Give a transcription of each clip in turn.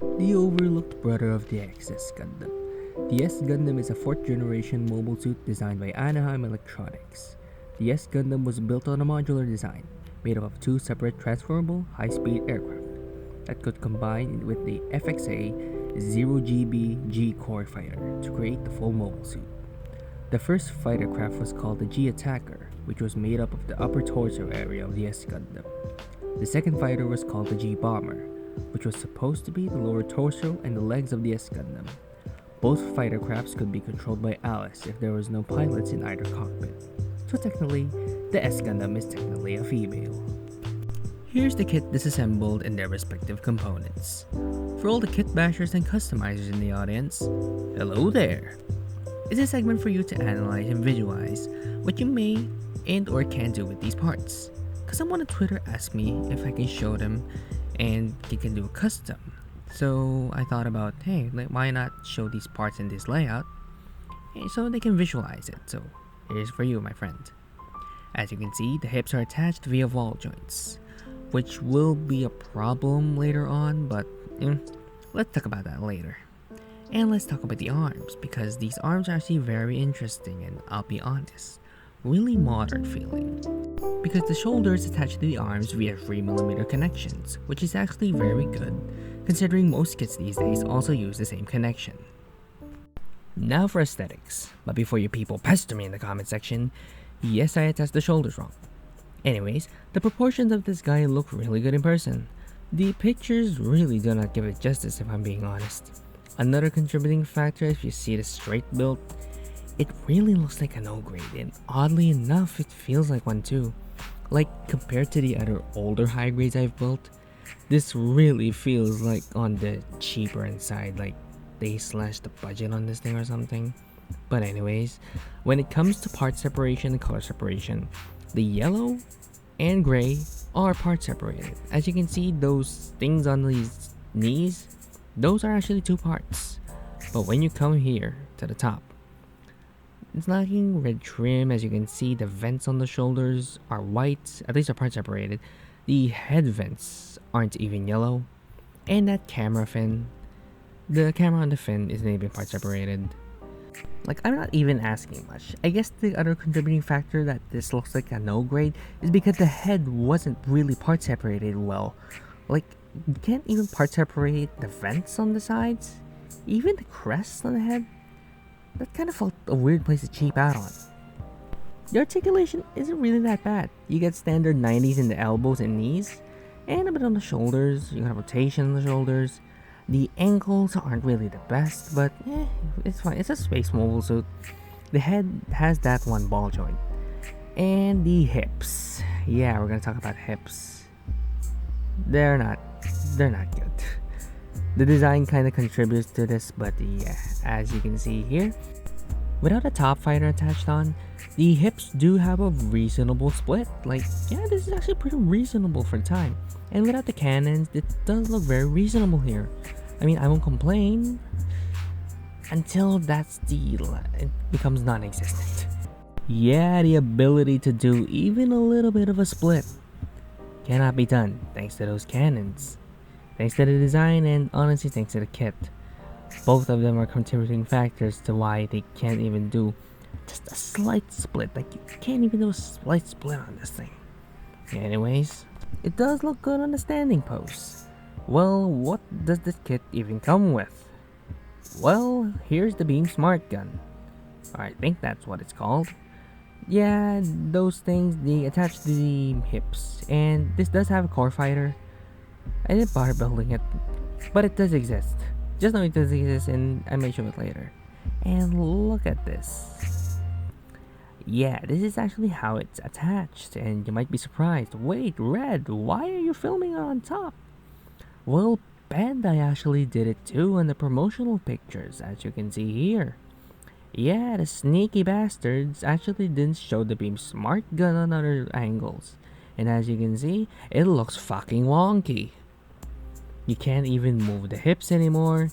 The overlooked brother of the ex-sgundam. The S Gundam is a 4th generation mobile suit designed by Anaheim Electronics. The S Gundam was built on a modular design, made up of 2 separate transformable high-speed aircraft that could combine with the FXA 0GB G Core fighter to create the full mobile suit. The first fighter craft was called the G Attacker, which was made up of the upper torso area of the S Gundam. The second fighter was called the G Bomber, which was supposed to be the lower torso and the legs of the S Gundam. Both fighter crafts could be controlled by Alice if there was no pilots in either cockpit. So technically, the S Gundam is technically a female. Here's the kit disassembled and their respective components. For all the kit bashers and customizers in the audience, hello there! It's a segment for you to analyze and visualize what you may and or can do with these parts. Cause someone on Twitter asked me if I can show them and you can do a custom. So I thought about, hey, why not show these parts in this layout so they can visualize it. So here's for you, my friend. As you can see, the hips are attached via ball joints, which will be a problem later on, but let's talk about that later. And let's talk about the arms, because these arms are actually very interesting and I'll be honest, really modern feeling. Because the shoulders attach to the arms via 3mm connections, which is actually very good, considering most kits these days also use the same connection. Now for aesthetics, but before you people pester me in the comment section, yes, I attached the shoulders wrong. Anyways, the proportions of this guy look really good in person. The pictures really do not give it justice if I'm being honest. Another contributing factor, if you see the straight build, it really looks like an O-grade, and oddly enough, it feels like one too. Like, compared to the other older high grades I've built, this really feels like on the cheaper side, like they slashed the budget on this thing or something. But anyways, when it comes to part separation and color separation, the yellow and gray are part separated. As you can see, those things on these knees, those are actually 2 parts. But when you come here to the top, it's lacking red trim. As you can see, the vents on the shoulders are white, at least are part separated. The head vents aren't even yellow. And that camera fin, the camera on the fin isn't even part separated. Like, I'm not even asking much. I guess the other contributing factor that this looks like a no grade is because the head wasn't really part separated well. Like, you can't even part separate the vents on the sides. Even the crest on the head. That kind of felt a weird place to cheap out on. The articulation isn't really that bad. You get standard 90s in the elbows and knees, and a bit on the shoulders. You got rotation on the shoulders. The ankles aren't really the best, but it's fine. It's a space mobile suit. The head has that one ball joint. And the hips. Yeah, we're gonna talk about hips. They're not good. The design kind of contributes to this, but yeah, as you can see here, without a top fighter attached on, the hips do have a reasonable split. Like, yeah, this is actually pretty reasonable for the time. And without the cannons, it does look very reasonable here. I mean, I won't complain until it becomes non-existent. Yeah, the ability to do even a little bit of a split cannot be done thanks to those cannons. Thanks to the design, and honestly thanks to the kit. Both of them are contributing factors to why they can't even do just a slight split. Like, you can't even do a slight split on this thing. Anyways, it does look good on the standing pose. Well, what does this kit even come with? Well, here's the Beam Smart Gun. I think that's what it's called. Yeah, those things, they attach to the hips. And this does have a core fighter. I didn't bother building it, but it does exist. Just know it does exist, and I may show it later. And look at this. Yeah, this is actually how it's attached, and you might be surprised. Wait, Red, why are you filming it on top? Well, Bandai actually did it too in the promotional pictures, as you can see here. Yeah, the sneaky bastards actually didn't show the Beam Smart Gun on other angles. And as you can see, it looks fucking wonky. You can't even move the hips anymore.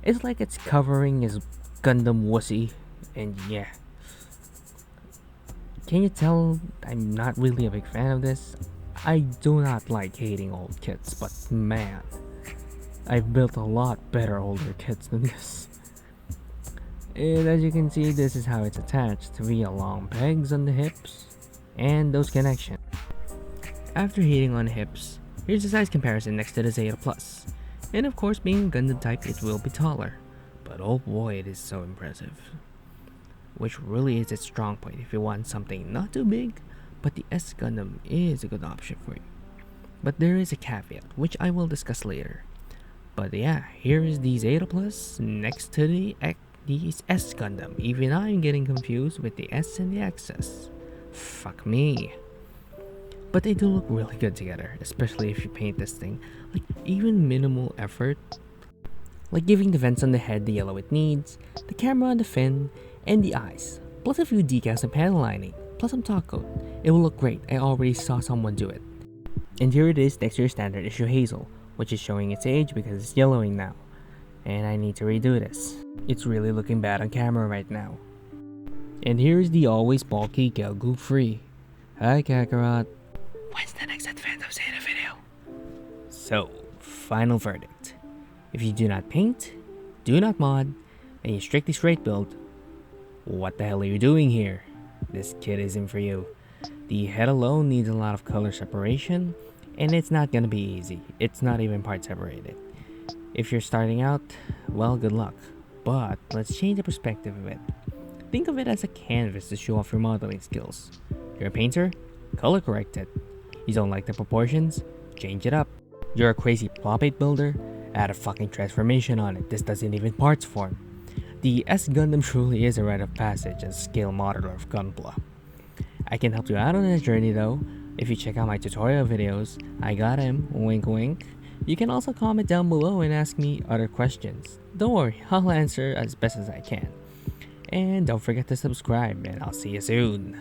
It's like it's covering his Gundam wussy. And yeah. Can you tell I'm not really a big fan of this? I do not like hating old kits, but man, I've built a lot better older kits than this. And as you can see, this is how it's attached via long pegs on the hips and those connections. After heating on hips, here's the size comparison next to the Zeta Plus. And of course, being Gundam type, it will be taller. But oh boy, it is so impressive. Which really is its strong point if you want something not too big, but the S Gundam is a good option for you. But there is a caveat, which I will discuss later. But yeah, here is the Zeta Plus next to the S Gundam. Even I'm getting confused with the S and the XS. Fuck me. But they do look really good together, especially if you paint this thing. Like, even minimal effort, like giving the vents on the head the yellow it needs, the camera on the fin, and the eyes, plus a few decals and panel lining, plus some top coat. It will look great. I already saw someone do it. And here it is next to your standard issue Hazel, which is showing its age because it's yellowing now. And I need to redo this. It's really looking bad on camera right now. And here's the always bulky Gelgoop Free. Hi Kakarot. When's the next Advent of Zeta video? So, final verdict. If you do not paint, do not mod, and you strictly straight build, what the hell are you doing here? This kit isn't for you. The head alone needs a lot of color separation, and it's not gonna be easy. It's not even part separated. If you're starting out, well, good luck. But let's change the perspective of it. Think of it as a canvas to show off your modeling skills. You're a painter? Color correct it. You don't like the proportions? Change it up. You're a crazy plot builder? Add a fucking transformation on it. This doesn't even parts form. The S Gundam truly is a rite of passage as a scale modeler of Gunpla. I can help you out on this journey though. If you check out my tutorial videos, I got him, wink wink. You can also comment down below and ask me other questions. Don't worry, I'll answer as best as I can. And don't forget to subscribe, and I'll see you soon.